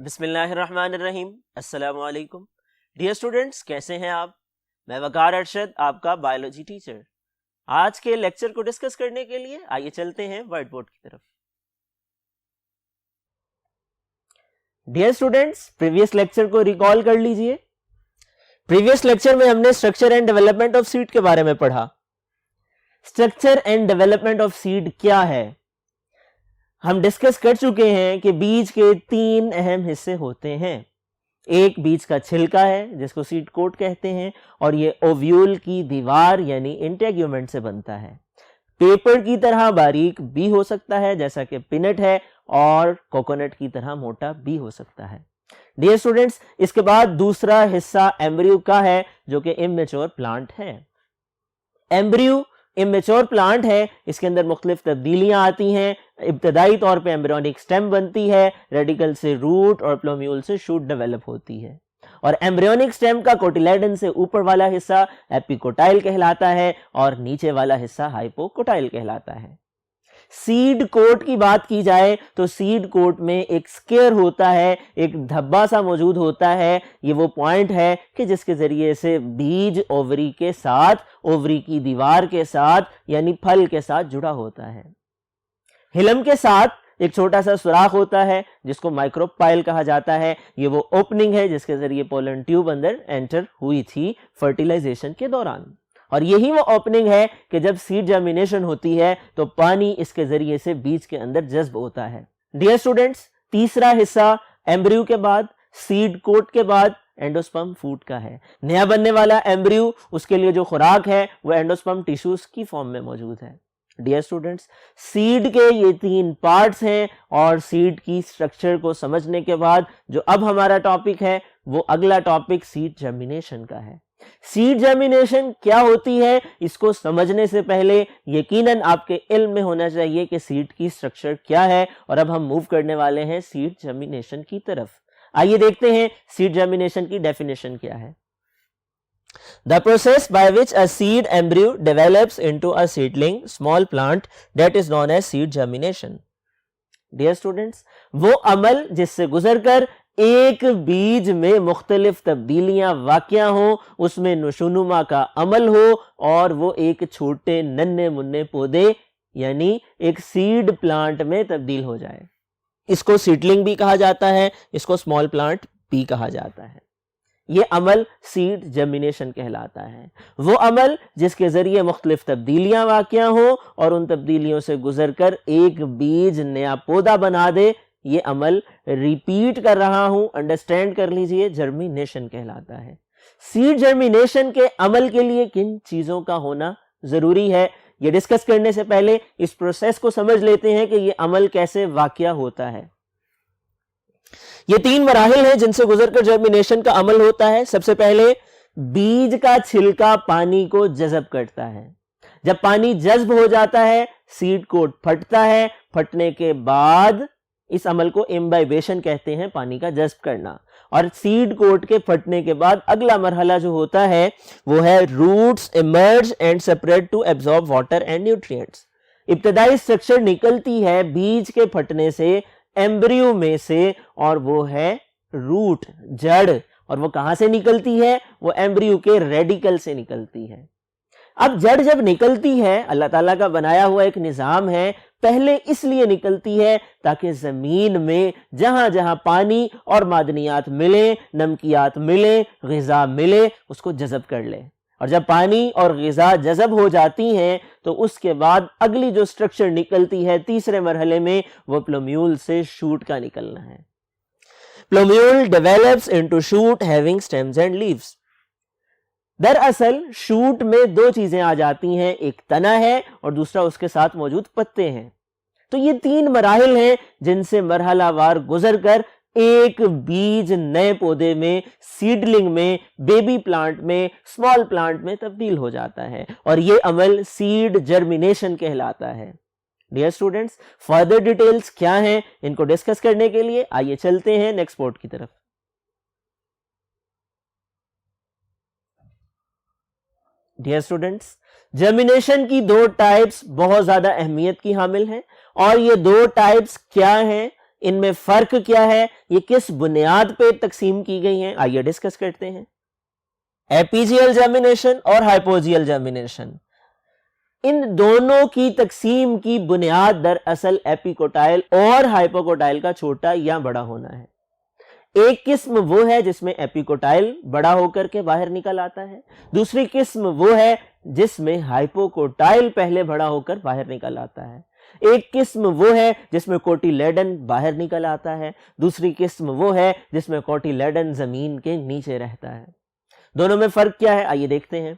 بسم اللہ الرحمن الرحیم. السلام علیکم ڈیئر اسٹوڈنٹس، کیسے ہیں آپ؟ میں وقار ارشد، آپ کا بایولوجی ٹیچر. آج کے لیکچر کو ڈسکس کرنے کے لیے آئیے چلتے ہیں وائٹ بورڈ کی طرف. ڈیئر اسٹوڈنٹس، پریویس لیکچر کو ریکال کر لیجئے. پریویس لیکچر میں ہم نے structure and development of seed کے بارے میں پڑھا. Structure and development of seed کیا ہے؟ ہم ڈسکس کر چکے ہیں کہ بیج کے 3 اہم حصے ہوتے ہیں. ایک بیج کا چھلکا ہے جس کو سیڈ کوٹ کہتے ہیں، اور یہ اوویول کی دیوار یعنی انٹیگیومنٹ سے بنتا ہے. پیپر کی طرح باریک بھی ہو سکتا ہے جیسا کہ پینٹ ہے، اور کوکونٹ کی طرح موٹا بھی ہو سکتا ہے. ڈیئر اسٹوڈنٹس، اس کے بعد دوسرا حصہ ایمبریو کا ہے جو کہ امیچور پلانٹ ہے. ایمبریو امیچور پلانٹ ہے، اس کے اندر مختلف تبدیلیاں آتی ہیں. ابتدائی طور پہ ایمبریونک سٹیم بنتی ہے، ریڈیکل سے روٹ اور پلومیول سے شوٹ ڈیولپ ہوتی ہے. اور ایمبریونک سٹیم کا کوٹیلیڈن سے اوپر والا حصہ ایپیکوٹائل کہلاتا ہے اور نیچے والا حصہ ہائپوکوٹائل کہلاتا ہے. سیڈ کوٹ کی بات کی جائے تو سیڈ کوٹ میں ایک سکیئر ہوتا ہے، ایک دھبا سا موجود ہوتا ہے. یہ وہ پوائنٹ ہے کہ جس کے ذریعے سے بیج اووری کے ساتھ، اووری کی دیوار کے ساتھ یعنی پھل کے ساتھ جڑا ہوتا ہے. ہلم کے ساتھ ایک چھوٹا سا سوراخ ہوتا ہے جس کو مائکروپائل کہا جاتا ہے. یہ وہ اوپننگ ہے جس کے ذریعے پولن ٹیوب اندر انٹر ہوئی تھی فرٹیلائزیشن کے دوران. اور یہی وہ اوپننگ ہے کہ جب سیڈ جرمینیشن ہوتی ہے تو پانی اس کے ذریعے سے بیج کے اندر جذب ہوتا ہے. ڈیئر اسٹوڈنٹس، تیسرا حصہ ایمبریو کے بعد، سیڈ کوٹ کے بعد اینڈوسپرم فوڈ کا ہے. نیا بننے والا ایمبریو، اس کے لیے جو خوراک ہے وہ اینڈوسپرم ٹیشوز کی فارم میں موجود ہے. ڈیئر اسٹوڈنٹس، سیڈ کے یہ 3 پارٹس ہیں، اور سیڈ کی سٹرکچر کو سمجھنے کے بعد جو اب ہمارا ٹاپک ہے وہ اگلا ٹاپک سیڈ جرمینیشن کا ہے. سیڈ جرمینیشن کیا ہوتی ہے، اس کو سمجھنے سے پہلے یقیناً آپ کے علم میں ہونا چاہیے کہ سیڈ کی سٹرکچر کیا ہے. اور اب ہم موو کرنے والے ہیں سیڈ جرمینیشن کی طرف. آئیے دیکھتے ہیں سیڈ جرمینیشن کی ڈیفینیشن کیا ہے. The process by which a seed embryo develops into a seedling small plant that is known as seed germination. Dear students, وہ عمل جس سے گزر کر ایک بیج میں مختلف تبدیلیاں واقع ہوں، اس میں نشونما کا عمل ہو، اور وہ ایک چھوٹے ننھے منھے پودے یعنی ایک سیڈ پلانٹ میں تبدیل ہو جائے. اس کو سیڈلنگ بھی کہا جاتا ہے، اس کو اسمال پلانٹ بھی کہا جاتا ہے. یہ عمل سیڈ جرمینیشن کہلاتا ہے. وہ عمل جس کے ذریعے مختلف تبدیلیاں واقع ہوں اور ان تبدیلیوں سے گزر کر ایک بیج نیا پودا بنا دے. یہ عمل ریپیٹ کر رہا ہوں، انڈرسٹینڈ کر لیجئے، جرمینیشن کہلاتا ہے. سیڈ جرمینیشن کے عمل کے لیے کن چیزوں کا ہونا ضروری ہے، یہ ڈسکس کرنے سے پہلے اس پروسیس کو سمجھ لیتے ہیں کہ یہ عمل کیسے واقع ہوتا ہے. یہ 3 مراحل ہیں جن سے گزر کر جرمینیشن کا عمل ہوتا ہے. سب سے پہلے بیج کا چھلکا پانی کو جذب کرتا ہے. جب پانی جذب ہو جاتا ہے سیڈ کوٹ پھٹتا ہے. پھٹنے کے بعد اس عمل کو امبائبیشن کہتے ہیں، پانی کا جذب کرنا. اور سیڈ کوٹ کے پھٹنے کے بعد اگلا مرحلہ جو ہوتا ہے وہ ہے roots emerge and separate to absorb water and nutrients. ابتدائی سٹرکچر نکلتی ہے بیج کے پھٹنے سے ایمبریو میں سے، اور وہ ہے روٹ، جڑ. اور وہ کہاں سے نکلتی ہے؟ وہ ایمبریو کے ریڈیکل سے نکلتی ہے. اب جڑ جب نکلتی ہے، اللہ تعالیٰ کا بنایا ہوا ایک نظام ہے. پہلے اس لیے نکلتی ہے تاکہ زمین میں جہاں جہاں پانی اور معدنیات ملیں، نمکیات ملیں، غذا ملے، اس کو جذب کر لے. اور جب پانی اور غذا جذب ہو جاتی ہیں تو اس کے بعد اگلی جو سٹرکچر نکلتی ہے تیسرے مرحلے میں، وہ پلومیول سے شوٹ کا نکلنا ہے. پلومیول develops into shoot having stems and leaves. دراصل شوٹ میں 2 چیزیں آ جاتی ہیں، ایک تنا ہے اور دوسرا اس کے ساتھ موجود پتے ہیں. تو یہ 3 مراحل ہیں جن سے مرحلہ وار گزر کر ایک بیج نئے پودے میں، سیڈلنگ میں، بیبی پلانٹ میں، اسمال پلانٹ میں تبدیل ہو جاتا ہے. اور یہ عمل سیڈ جرمینیشن کہلاتا ہے. ڈیئر اسٹوڈنٹس، فردر ڈیٹیلز کیا ہیں ان کو ڈسکس کرنے کے لیے آئیے چلتے ہیں نیکسٹ پورٹ کی طرف. ڈیئر اسٹوڈنٹس، جرمینیشن کی 2 ٹائپس بہت زیادہ اہمیت کی حامل ہیں. اور یہ 2 ٹائپس کیا ہیں؟ इनमें फर्क क्या है, ये किस बुनियाद पे तकसीम की गई हैं, आइए डिस्कस करते हैं। एपीजियल जर्मिनेशन और हाइपोजियल जर्मिनेशन, इन दोनों की तकसीम की बुनियाद दरअसल एपिकोटाइल और हाइपोकोटाइल का छोटा या बड़ा होना है। एक किस्म वो है जिसमें एपिकोटाइल बड़ा होकर के बाहर निकल आता है, दूसरी किस्म वो है जिसमें हाइपोकोटाइल पहले बड़ा होकर बाहर निकल आता है। एक किस्म वो है जिसमें कोटिलेडन बाहर निकल आता है, दूसरी किस्म वो है जिसमें कोटिलेडन जमीन के नीचे रहता है। दोनों में फर्क क्या है, आइए देखते हैं।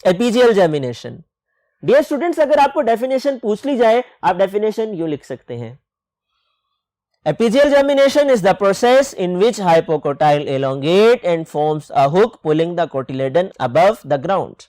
एपीजियल जर्मिनेशन, डियर स्टूडेंट्स, अगर आपको डेफिनेशन पूछ ली जाए, आप डेफिनेशन यूं लिख सकते हैं। Epigial germination is the process in which hypocotyle elongate and forms a hook pulling the cotyledon above the ground.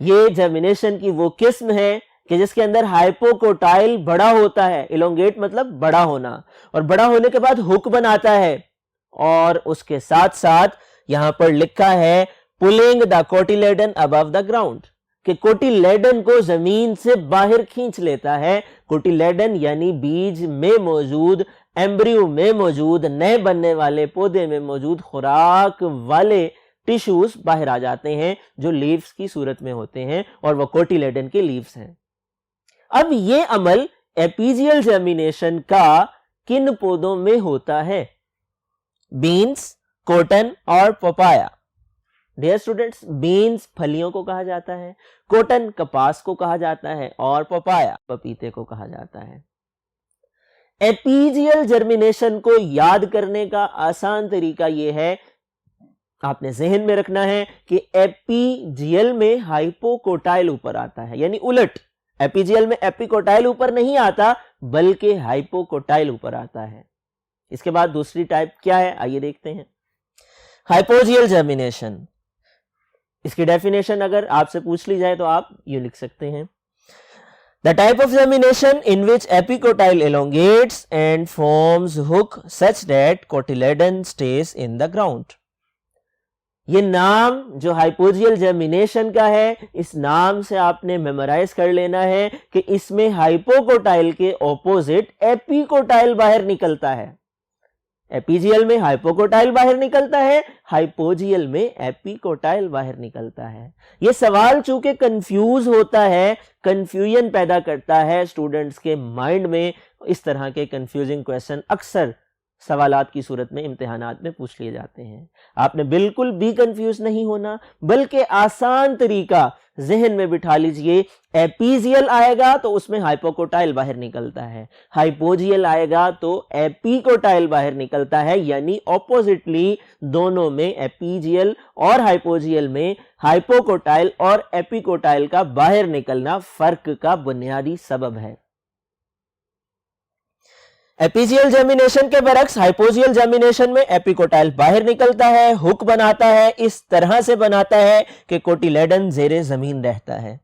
ये जर्मिनेशन की वो किस्म है कि जिसके अंदर हाइपोकोटाइल बड़ा होता है, इलोंगेट मतलब बड़ा होना, और बड़ा होने के बाद हुक बनाता है, और उसके साथ साथ यहां पर लिखा है pulling the cotyledon above the ground, कि कोटिलेडन को जमीन से बाहर खींच लेता है। कोटिलेडन यानी बीज में मौजूद, एम्ब्रियो में मौजूद, नए बनने वाले पौधे में मौजूद खुराक वाले टिश्यूज बाहर आ जाते हैं जो लीव्स की सूरत में होते हैं, और वो कोटिलेडन के लीव्स हैं। अब ये अमल एपीजियल जर्मिनेशन का किन पौधों में होता है? बीन्स, कॉटन और पपाया। डियर स्टूडेंट्स, बीन्स फलियों को कहा जाता है, कॉटन कपास को कहा जाता है, और पपाया पपीते को कहा जाता है। एपीजियल जर्मिनेशन को याद करने का आसान तरीका यह है, आपने जहन में रखना है कि एपीजियल में हाइपोकोटाइल ऊपर आता है, यानी उलट, एपीजियल में एपिकोटाइल ऊपर नहीं आता बल्कि हाइपोकोटाइल ऊपर आता है। इसके बाद दूसरी टाइप क्या है, आइए देखते हैं। हाइपोजियल जर्मिनेशन, इसकी डेफिनेशन अगर आपसे पूछ ली जाए तो आप यूं लिख सकते हैं। The type of germination in which epicotyle elongates and forms hook such that cotyledon stays in the ground. ये नाम जो हाइपोजियल जर्मिनेशन का है, इस नाम से आपने मेमोराइज कर लेना है कि इसमें हाइपोकोटाइल के ऑपोजिट एपिकोटाइल बाहर निकलता है। एपीजियल में हाइपोकोटाइल बाहर निकलता है, हाइपोजियल में एपिकोटाइल बाहर निकलता है। यह सवाल चूंकि कंफ्यूज होता है, कंफ्यूजन पैदा करता है स्टूडेंट्स के माइंड में, इस तरह के कंफ्यूजिंग क्वेश्चन अक्सर सवालात की सूरत में इम्तिहानात में पूछ लिए जाते हैं। आपने बिल्कुल भी कंफ्यूज नहीं होना, बल्कि आसान तरीका जहन में बिठा लीजिए। एपीजियल आएगा तो उसमें हाइपोकोटाइल बाहर निकलता है, हाइपोजियल आएगा तो एपिकोटाइल बाहर निकलता है, यानी ऑपोजिटली दोनों में, एपीजियल और हाइपोजियल में, हाइपोकोटाइल और एपिकोटाइल का बाहर निकलना फर्क का बुनियादी सबब है। एपीजियल जर्मिनेशन के बरक्स हाइपोजियल जर्मिनेशन में एपिकोटाइल बाहर निकलता है, हुक बनाता है, इस तरह से बनाता है कि कोटिलेडन जेरे जमीन रहता है।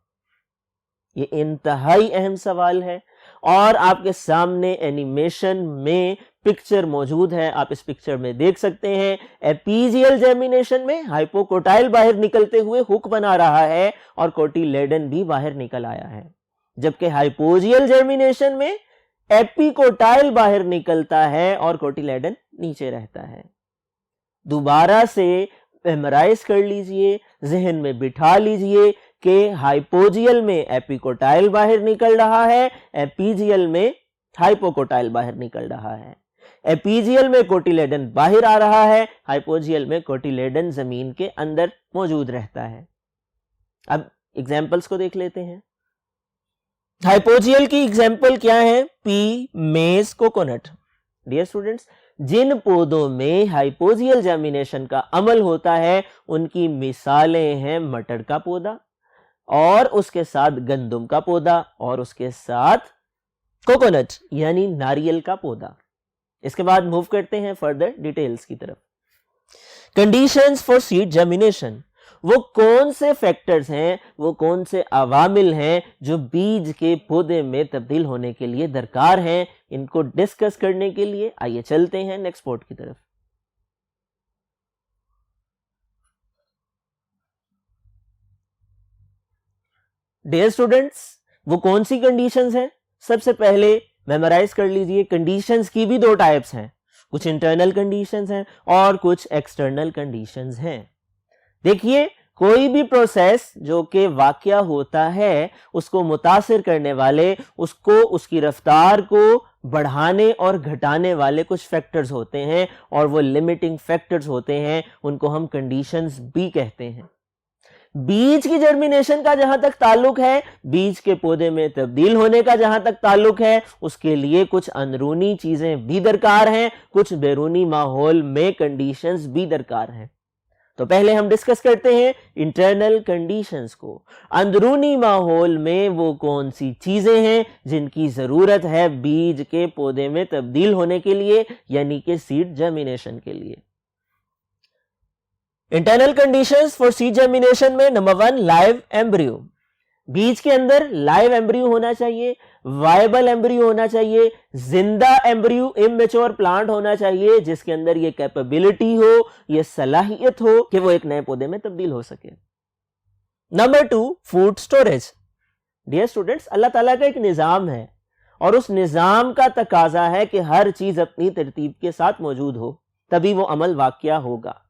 ये इंतहाई अहम सवाल है, और आपके सामने एनिमेशन में पिक्चर मौजूद है, आप इस पिक्चर में देख सकते हैं। एपीजियल जर्मिनेशन में हाइपोकोटाइल बाहर निकलते हुए हुक बना रहा है और कोटिलेडन भी बाहर निकल आया है, जबकि हाइपोजियल जर्मिनेशन में एपिकोटाइल बाहर निकलता है और कोटिलेडन नीचे रहता है। दोबारा से मेमोराइज कर लीजिए, जहन में बिठा लीजिए कि हाइपोजियल में एपिकोटाइल बाहर निकल रहा है, एपीजियल में हाइपोकोटाइल बाहर निकल रहा है। एपीजियल में कोटिलेडन बाहर आ रहा है, हाइपोजियल में कोटिलेडन जमीन के अंदर मौजूद रहता है। अब एग्जाम्पल्स को देख लेते हैं। हाइपोजियल की एग्जाम्पल क्या है? पी, मेज, कोकोनट। डियर स्टूडेंट्स, जिन पौधों में हाइपोजियल जर्मिनेशन का अमल होता है उनकी मिसालें हैं मटर का पौधा, और उसके साथ गंदम का पौधा, और उसके साथ कोकोनट यानी नारियल का पौधा। इसके बाद मूव करते हैं फर्दर डिटेल्स की तरफ। कंडीशंस फॉर सीड जर्मिनेशन, वो कौन से फैक्टर्स हैं, वो कौन से अवामिल हैं जो बीज के पौधे में तब्दील होने के लिए दरकार हैं, इनको डिस्कस करने के लिए आइए चलते हैं नेक्स्ट पॉइंट की तरफ। डियर स्टूडेंट्स, वो कौन सी कंडीशंस हैं? सबसे पहले मेमोराइज कर लीजिए, कंडीशंस की भी दो टाइप्स हैं, कुछ इंटरनल कंडीशंस हैं और कुछ एक्सटर्नल कंडीशंस हैं। देखिए, कोई भी प्रोसेस जो कि वाकया होता है उसको मुतासिर करने वाले, उसको उसकी रफ्तार को बढ़ाने और घटाने वाले कुछ फैक्टर्स होते हैं और वो लिमिटिंग फैक्टर्स होते हैं, उनको हम कंडीशंस भी कहते हैं। बीज की जर्मिनेशन का जहां तक ताल्लुक है, बीज के पौधे में तब्दील होने का जहां तक ताल्लुक है, उसके लिए कुछ अंदरूनी चीजें भी दरकार हैं, कुछ बैरूनी माहौल में कंडीशंस भी दरकार हैं। तो पहले हम डिस्कस करते हैं इंटरनल कंडीशंस को। अंदरूनी माहौल में वो कौन सी चीजें हैं जिनकी जरूरत है बीज के पौधे में तब्दील होने के लिए, यानी कि सीड जर्मिनेशन के लिए। Internal conditions for seed germination में नंबर 1 लाइव एम्ब्रियो। बीज के अंदर लाइव एम्ब्रियो होना चाहिए, वायबल एम्ब्रियो होना चाहिए, जिंदा एम्ब्रियो इमैच्योर प्लांट होना चाहिए जिसके अंदर ये कैपेबिलिटी हो, ये सलाहियत हो कि वो एक नए पौधे में तब्दील हो सके। Number 2 food storage. Dear students, Allah ताला का एक निजाम है और उस निजाम का तकाजा है कि हर चीज अपनी तरतीब के साथ मौजूद हो, तभी वो अमल वाकया होगा।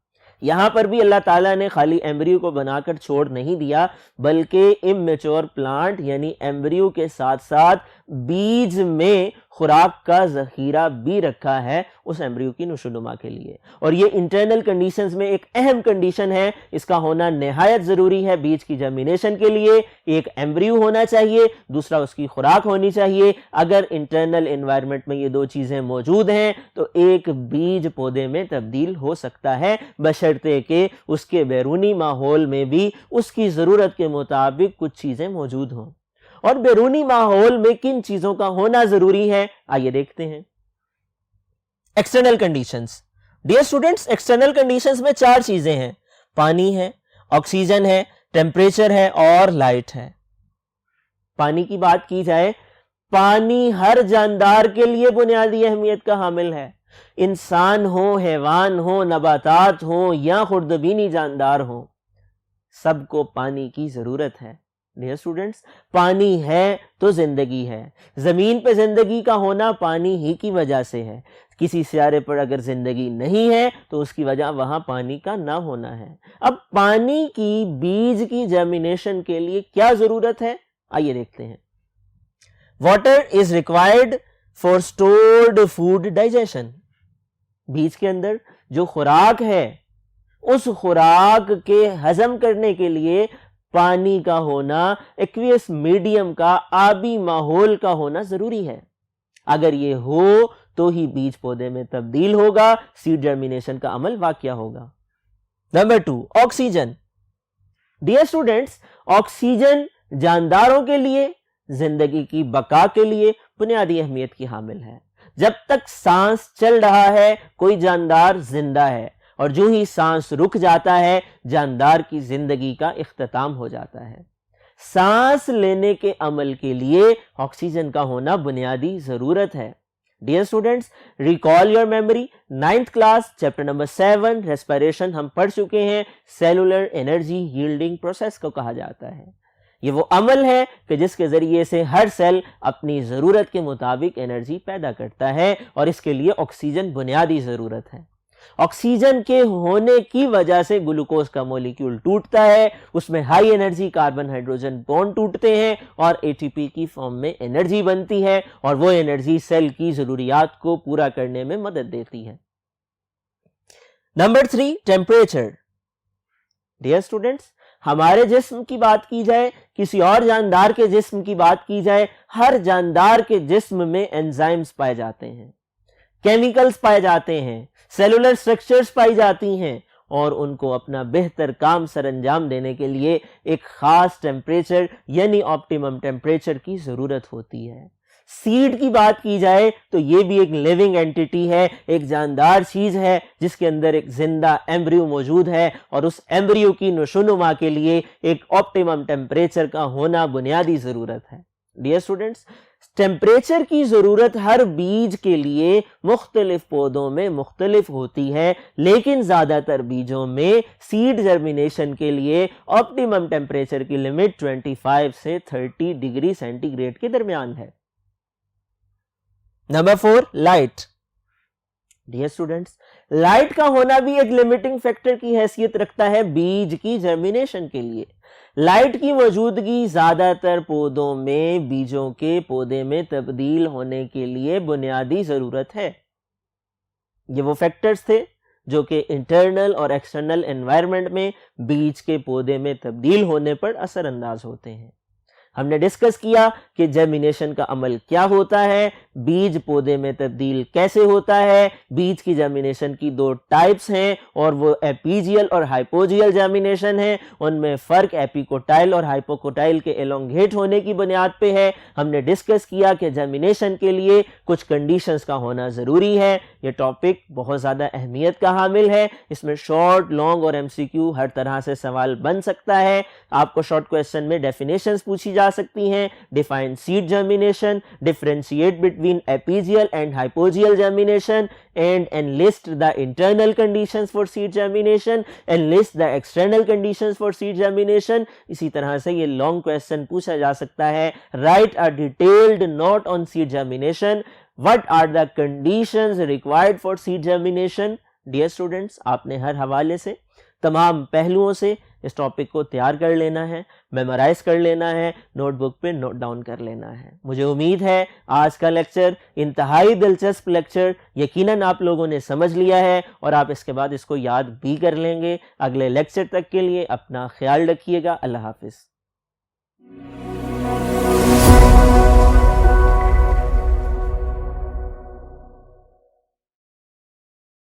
यहां पर भी अल्लाह ताला ने खाली एम्ब्रियो को बनाकर छोड़ नहीं दिया, बल्कि इमैच्योर प्लांट यानी एम्ब्रियो के साथ साथ बीज में खुराक का जखीरा भी रखा है उस एम्ब्रियो की नशोनुमा के लिए। और ये इंटरनल कंडीशंस में एक अहम कंडीशन है, इसका होना निहायत जरूरी है बीज की जर्मिनेशन के लिए। एक एम्ब्रियो होना चाहिए, दूसरा उसकी खुराक होनी चाहिए। अगर इंटरनल एनवायरनमेंट में ये दो चीजें मौजूद हैं तो एक बीज पौधे में तब्दील हो सकता है, बशर्ते कि उसके बैरूनी माहौल में भी उसकी जरूरत के मुताबिक कुछ चीजें मौजूद हों। और बैरूनी माहौल में किन चीजों का होना जरूरी है, आइए देखते हैं। External conditions. Dear students, external conditions में 4 चीजें हैं, पानी है, ऑक्सीजन है, टेम्परेचर है और लाइट है। पानी की बात की जाए, पानी हर जानदार के लिए बुनियादी अहमियत का हामिल है। इंसान हो, हैवान हो, नबातात हो या खुर्दबीनी जानदार हो, सबको पानी की जरूरत है। डियर स्टूडेंट्स, पानी है तो जिंदगी है। जमीन पे जिंदगी का होना पानी ही की वजह से है। किसी सियारे पर अगर जिंदगी नहीं है तो उसकी वजह वहां पानी का ना होना है। अब पानी की बीज की जर्मिनेशन के लिए क्या जरूरत है, आइए देखते हैं। Water is required for stored food digestion. बीज के अंदर जो खुराक है उस खुराक के हजम करने के लिए पानी का होना, एक्वियस मीडियम का, आबी माहौल का होना जरूरी है। अगर ये हो तो ही बीज पौधे में तब्दील होगा, सीड जर्मिनेशन का अमल वाकया होगा। Number 2 oxygen. Dear students, oxygen जानदारों के लिए, जिंदगी की बका के लिए बुनियादी अहमियत की हामिल है। जब तक सांस चल रहा है कोई जानदार जिंदा है, और जो ही सांस रुक जाता है जानदार की जिंदगी का इख्तिताम हो जाता है। सांस लेने के अमल के लिए ऑक्सीजन का होना बुनियादी जरूरत है। Dear students, recall your memory, 9th class chapter number 7 respiration हम पढ़ चुके हैं। सेलुलर एनर्जी यील्डिंग प्रोसेस को कहा जाता है। ये वो अमल है कि जिसके जरिए से हर सेल अपनी जरूरत के मुताबिक एनर्जी पैदा करता है और इसके लिए ऑक्सीजन बुनियादी जरूरत है। ऑक्सीजन के होने की वजह से ग्लूकोज का मॉलिक्यूल टूटता है, उसमें high energy carbon hydrogen bond टूटते हैं और एटीपी की फॉर्म में एनर्जी बनती है और वो एनर्जी सेल की जरूरियात को पूरा करने में मदद देती है। Number 3 temperature. डियर स्टूडेंट्स, हमारे जिस्म की बात की जाए, किसी और जानदार के जिस्म की बात की जाए, हर जानदार के जिस्म में एंजाइम्स पाए जाते हैं, केमिकल्स पाए जाते हैं, सेलुलर स्ट्रक्चर्स पाई जाती हैं और उनको अपना बेहतर काम सरंजाम देने के लिए एक खास टेम्परेचर यानी ऑप्टिमम टेम्परेचर की जरूरत होती है। सीड की बात की जाए तो ये भी एक लिविंग एंटिटी है, एक जानदार चीज है जिसके अंदर एक जिंदा एम्ब्रियो मौजूद है और उस एम्ब्रियो की नशोनुमा के लिए एक ऑप्टिमम टेम्परेचर का होना बुनियादी जरूरत है। डियर स्टूडेंट्स, टेम्परेचर की जरूरत हर बीज के लिए मुख्तलिफ पौधों में मुख्तलिफ होती है, लेकिन ज्यादातर बीजों में सीड जर्मिनेशन के लिए ऑप्टिमम टेम्परेचर की लिमिट 25 से 30 डिग्री सेंटीग्रेड के दरमियान है। Number 4, light. Dear students, light का होना भी एक लिमिटिंग फैक्टर की हैसियत रखता है बीज की जर्मिनेशन के लिए। लाइट की मौजूदगी ज्यादातर पौधों में बीजों के पौधे में तब्दील होने के लिए बुनियादी जरूरत है। ये वो फैक्टर्स थे जो कि इंटरनल और एक्सटर्नल एनवायरनमेंट में बीज के पौधे में तब्दील होने पर असरअंदाज होते हैं। हमने डिस्कस किया कि जर्मिनेशन का अमल क्या होता है, बीज पौधे में तब्दील कैसे होता है, बीज की जर्मिनेशन की 2 टाइप्स हैं और वो एपीजियल और हाइपोजियल जर्मिनेशन है। उनमें फर्क एपिकोटाइल और हाइपोकोटाइल के एलोंगेट होने की बुनियाद पे है। हमने डिस्कस किया कि जर्मिनेशन के लिए कुछ कंडीशंस का होना ज़रूरी है। ये टॉपिक बहुत ज़्यादा अहमियत का हामिल है। इसमें शॉर्ट, लॉन्ग और एमसीक्यू हर तरह से सवाल बन सकता है। आपको शॉर्ट क्वेश्चन में डेफिनेशंस पूछी जा सकती हैं। Define seed germination, differentiate between epigeal and hypogeal germination, and enlist the internal conditions for seed germination, enlist the external conditions for seed germination। इसी तरह से ये लॉन्ग क्वेश्चन पूछा जा सकता है। Write a detailed note on seed germination, what are the conditions required for seed germination. Dear students, आपने हर हवाले से, तमाम पहलुओं से इस टॉपिक को तैयार कर लेना है, मेमोराइज कर लेना है, नोटबुक पे नोट डाउन कर लेना है। मुझे उम्मीद है आज का लेक्चर इंतहाई दिलचस्प लेक्चर यकीनन आप लोगों ने समझ लिया है और आप इसके बाद इसको याद भी कर लेंगे। अगले लेक्चर तक के लिए अपना ख्याल रखिएगा। अल्लाह हाफिज।